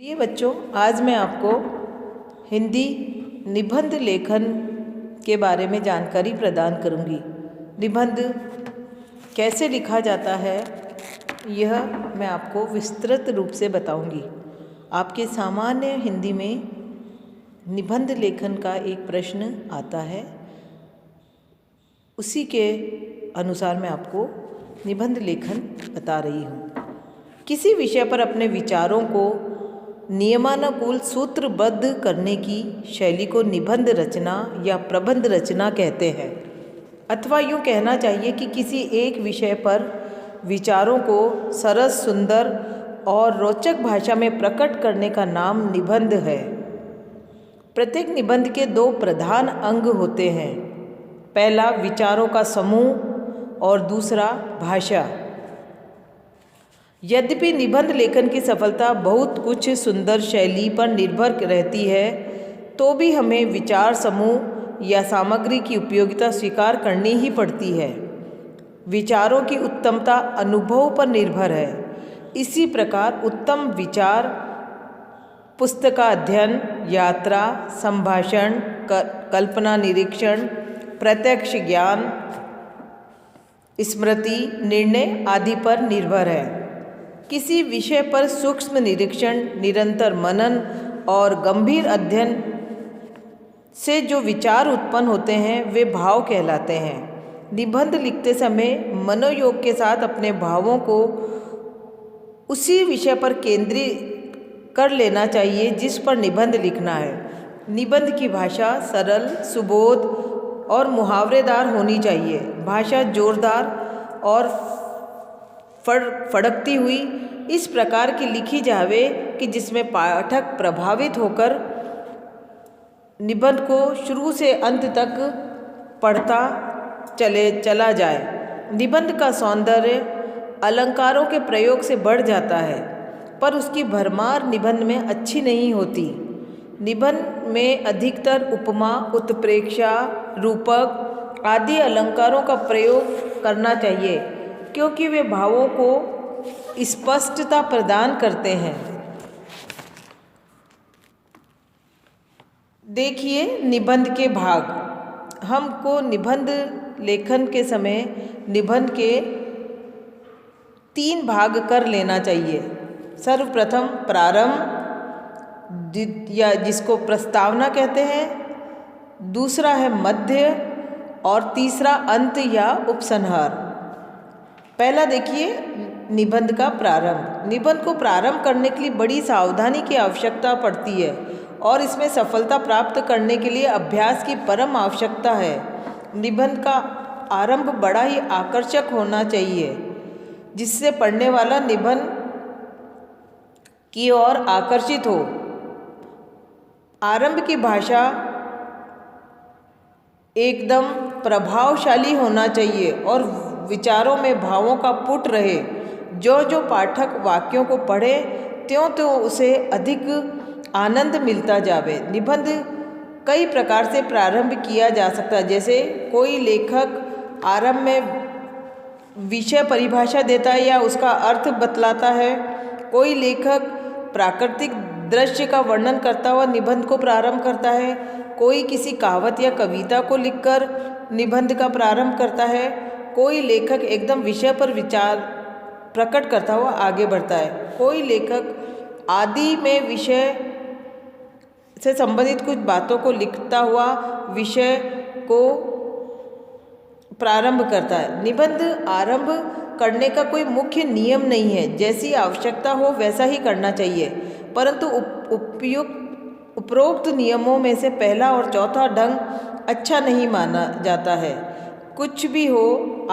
प्रिय बच्चों, आज मैं आपको हिंदी निबंध लेखन के बारे में जानकारी प्रदान करूंगी। निबंध कैसे लिखा जाता है यह मैं आपको विस्तृत रूप से बताऊंगी। आपके सामान्य हिंदी में निबंध लेखन का एक प्रश्न आता है, उसी के अनुसार मैं आपको निबंध लेखन बता रही हूँ। किसी विषय पर अपने विचारों को नियमानुकूल सूत्रबद्ध करने की शैली को निबंध रचना या प्रबंध रचना कहते हैं, अथवा यूँ कहना चाहिए कि किसी एक विषय पर विचारों को सरस, सुंदर और रोचक भाषा में प्रकट करने का नाम निबंध है। प्रत्येक निबंध के दो प्रधान अंग होते हैं, पहला विचारों का समूह और दूसरा भाषा। यद्यपि निबंध लेखन की सफलता बहुत कुछ सुंदर शैली पर निर्भर रहती है, तो भी हमें विचार समूह या सामग्री की उपयोगिता स्वीकार करनी ही पड़ती है। विचारों की उत्तमता अनुभव पर निर्भर है। इसी प्रकार उत्तम विचार पुस्तकाध्ययन, यात्रा, संभाषण, कल्पना, निरीक्षण, प्रत्यक्ष ज्ञान, स्मृति, निर्णय आदि पर निर्भर है। किसी विषय पर सूक्ष्म निरीक्षण, निरंतर मनन और गंभीर अध्ययन से जो विचार उत्पन्न होते हैं वे भाव कहलाते हैं। निबंध लिखते समय मनोयोग के साथ अपने भावों को उसी विषय पर केंद्रित कर लेना चाहिए जिस पर निबंध लिखना है। निबंध की भाषा सरल, सुबोध और मुहावरेदार होनी चाहिए। भाषा जोरदार और फड़कती हुई इस प्रकार की लिखी जावे कि जिसमें पाठक प्रभावित होकर निबंध को शुरू से अंत तक पढ़ता चला जाए। निबंध का सौंदर्य अलंकारों के प्रयोग से बढ़ जाता है, पर उसकी भरमार निबंध में अच्छी नहीं होती। निबंध में अधिकतर उपमा, उत्प्रेक्षा, रूपक आदि अलंकारों का प्रयोग करना चाहिए, क्योंकि वे भावों को स्पष्टता प्रदान करते हैं। देखिए निबंध के भाग। हमको निबंध लेखन के समय निबंध के 3 भाग कर लेना चाहिए। सर्वप्रथम प्रारंभ, या जिसको प्रस्तावना कहते हैं, दूसरा है मध्य और तीसरा अंत या उपसंहार। पहला देखिए निबंध का प्रारंभ। निबंध को प्रारंभ करने के लिए बड़ी सावधानी की आवश्यकता पड़ती है और इसमें सफलता प्राप्त करने के लिए अभ्यास की परम आवश्यकता है। निबंध का आरंभ बड़ा ही आकर्षक होना चाहिए, जिससे पढ़ने वाला निबंध की ओर आकर्षित हो। आरंभ की भाषा एकदम प्रभावशाली होना चाहिए और विचारों में भावों का पुट रहे। जो पाठक वाक्यों को पढ़े त्यों उसे अधिक आनंद मिलता जावे। निबंध कई प्रकार से प्रारंभ किया जा सकता है। जैसे कोई लेखक आरंभ में विषय परिभाषा देता है या उसका अर्थ बतलाता है। कोई लेखक प्राकृतिक दृश्य का वर्णन करता हुआ निबंध को प्रारंभ करता है। कोई किसी कहावत या कविता को लिखकर निबंध का प्रारंभ करता है। कोई लेखक एकदम विषय पर विचार प्रकट करता हुआ आगे बढ़ता है। कोई लेखक आदि में विषय से संबंधित कुछ बातों को लिखता हुआ विषय को प्रारंभ करता है। निबंध आरंभ करने का कोई मुख्य नियम नहीं है, जैसी आवश्यकता हो वैसा ही करना चाहिए, परंतु उपरोक्त नियमों में से पहला और चौथा ढंग अच्छा नहीं माना जाता है। कुछ भी हो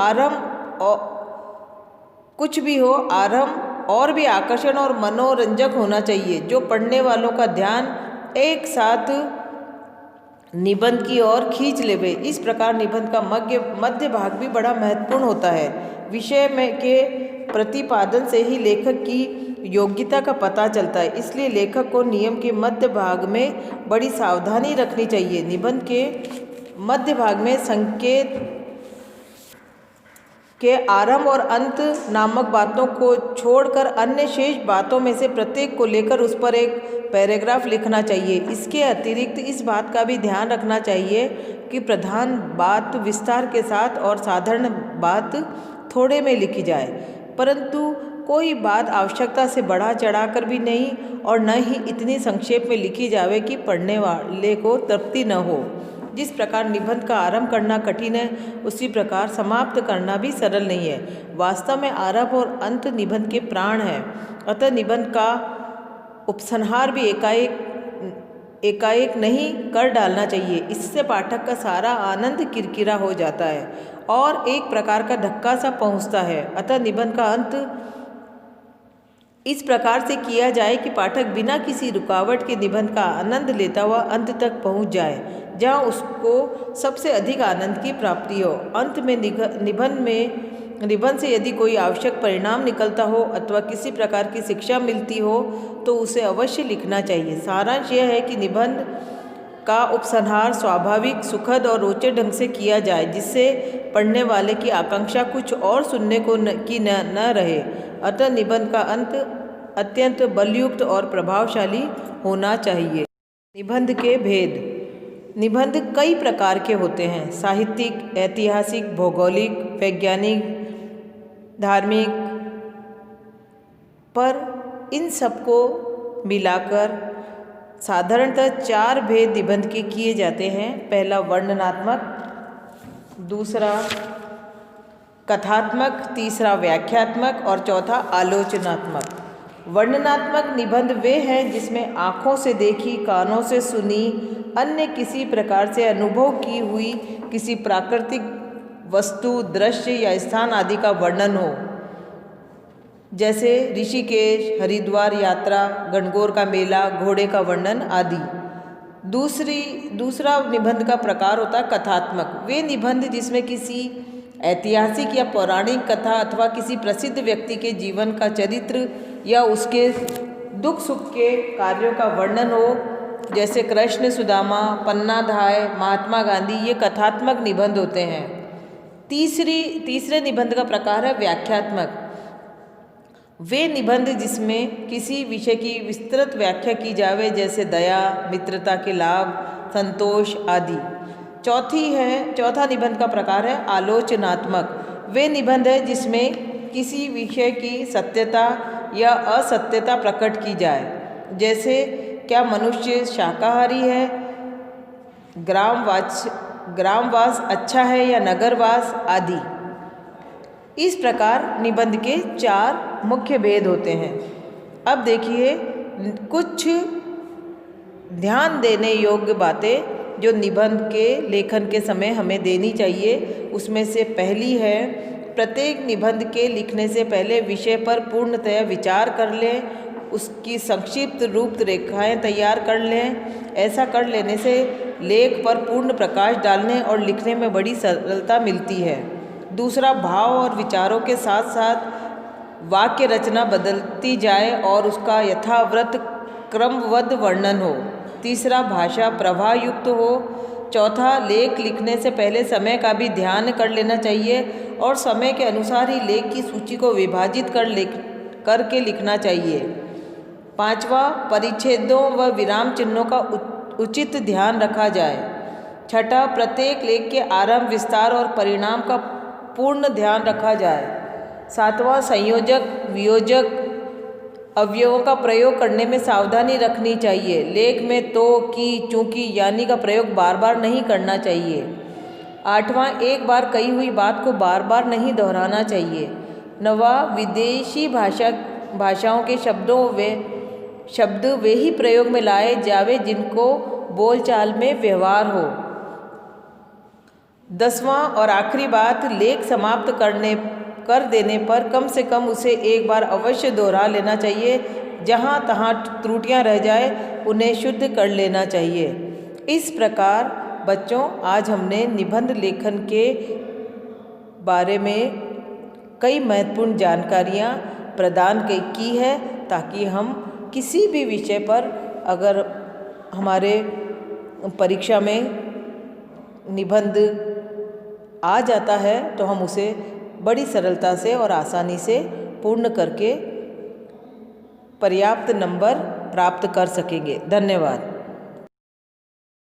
आरंभ और भी आकर्षण और मनोरंजक होना चाहिए, जो पढ़ने वालों का ध्यान एक साथ निबंध की ओर खींच लेवे। इस प्रकार निबंध का मध्य भाग भी बड़ा महत्वपूर्ण होता है। विषय में के प्रतिपादन से ही लेखक की योग्यता का पता चलता है, इसलिए लेखक को नियम के मध्य भाग में बड़ी सावधानी रखनी चाहिए। निबंध के मध्य भाग में संकेत के आरंभ और अंत नामक बातों को छोड़कर अन्य शेष बातों में से प्रत्येक को लेकर उस पर एक पैराग्राफ लिखना चाहिए। इसके अतिरिक्त इस बात का भी ध्यान रखना चाहिए कि प्रधान बात विस्तार के साथ और साधारण बात थोड़े में लिखी जाए, परंतु कोई बात आवश्यकता से बढ़ा चढ़ाकर भी नहीं और न ही इतनी संक्षेप में लिखी जावे कि पढ़ने वाले को तृप्ति न हो। जिस प्रकार निबंध का आरंभ करना कठिन है, उसी प्रकार समाप्त करना भी सरल नहीं है। वास्तव में आरंभ और अंत निबंध के प्राण है, अतः निबंध का उपसंहार भी एकाएक नहीं कर डालना चाहिए। इससे पाठक का सारा आनंद किरकिरा हो जाता है और एक प्रकार का धक्का सा पहुंचता है। अतः निबंध का अंत इस प्रकार से किया जाए कि पाठक बिना किसी रुकावट के निबंध का आनंद लेता हुआ अंत तक पहुंच जाए, जहां उसको सबसे अधिक आनंद की प्राप्ति हो। अंत में निबंध से यदि कोई आवश्यक परिणाम निकलता हो अथवा किसी प्रकार की शिक्षा मिलती हो तो उसे अवश्य लिखना चाहिए। सारांश यह है कि निबंध का उपसंहार स्वाभाविक, सुखद और रोचक ढंग से किया जाए, जिससे पढ़ने वाले की आकांक्षा कुछ और सुनने को न रहे। अतः निबंध का अंत अत्यंत बलयुक्त और प्रभावशाली होना चाहिए। निबंध के भेद। निबंध कई प्रकार के होते हैं: साहित्यिक, ऐतिहासिक, भौगोलिक, वैज्ञानिक, धार्मिक। पर इन सबको मिलाकर साधारणतः 4 भेद निबंध के किए जाते हैं। पहला वर्णनात्मक, दूसरा कथात्मक, तीसरा व्याख्यात्मक और चौथा आलोचनात्मक। वर्णनात्मक निबंध वे हैं जिसमें आँखों से देखी, कानों से सुनी, अन्य किसी प्रकार से अनुभव की हुई किसी प्राकृतिक वस्तु, दृश्य या स्थान आदि का वर्णन हो, जैसे ऋषिकेश, हरिद्वार यात्रा, गणगौर का मेला, घोड़े का वर्णन आदि। दूसरा निबंध का प्रकार होता है कथात्मक। वे निबंध जिसमें किसी ऐतिहासिक या पौराणिक कथा अथवा किसी प्रसिद्ध व्यक्ति के जीवन का चरित्र या उसके दुख सुख के कार्यों का वर्णन हो, जैसे कृष्ण सुदामा, पन्नाधाय, महात्मा गांधी, ये कथात्मक निबंध होते हैं। तीसरे निबंध का प्रकार है व्याख्यात्मक। वे निबंध जिसमें किसी विषय की विस्तृत व्याख्या की जावे, जैसे दया, मित्रता के लाभ, संतोष आदि। चौथा निबंध का प्रकार है आलोचनात्मक। वे निबंध है जिसमें किसी विषय की सत्यता या असत्यता प्रकट की जाए, जैसे क्या मनुष्य शाकाहारी है, ग्रामवास अच्छा है या नगरवास आदि। इस प्रकार निबंध के 4 मुख्य भेद होते हैं। अब देखिए कुछ ध्यान देने योग्य बातें जो निबंध के लेखन के समय हमें देनी चाहिए। उसमें से पहली है, प्रत्येक निबंध के लिखने से पहले विषय पर पूर्णतया विचार कर लें, उसकी संक्षिप्त रूपरेखाएँ तैयार कर लें। ऐसा कर लेने से लेख पर पूर्ण प्रकाश डालने और लिखने में बड़ी सरलता मिलती है। दूसरा, भाव और विचारों के साथ साथ वाक्य रचना बदलती जाए और उसका यथावत क्रमबद्ध वर्णन हो। तीसरा, भाषा प्रवाहयुक्त हो। चौथा, लेख लिखने से पहले समय का भी ध्यान कर लेना चाहिए और समय के अनुसार ही लेख की सूची को विभाजित करके लिखना चाहिए। पांचवा, परिच्छेदों व विराम चिन्हों का उचित ध्यान रखा जाए। छठा, प्रत्येक लेख के आरंभ, विस्तार और परिणाम का पूर्ण ध्यान रखा जाए। सातवां, संयोजक, वियोजक, अवयवों का प्रयोग करने में सावधानी रखनी चाहिए। लेख में तो, की, चूंकि, यानी का प्रयोग बार बार नहीं करना चाहिए। आठवां, एक बार कही हुई बात को बार बार नहीं दोहराना चाहिए। नवा, विदेशी भाषाओं के शब्द वे ही प्रयोग में लाए जावे जिनको बोलचाल में व्यवहार हो। 10वां और आखिरी बात, लेख समाप्त कर देने पर कम से कम उसे एक बार अवश्य दोहरा लेना चाहिए। जहाँ तहाँ त्रुटियाँ रह जाए उन्हें शुद्ध कर लेना चाहिए। इस प्रकार बच्चों, आज हमने निबंध लेखन के बारे में कई महत्वपूर्ण जानकारियाँ प्रदान की है, ताकि हम किसी भी विषय पर अगर हमारे परीक्षा में निबंध आ जाता है तो हम उसे बड़ी सरलता से और आसानी से पूर्ण करके पर्याप्त नंबर प्राप्त कर सकेंगे। धन्यवाद।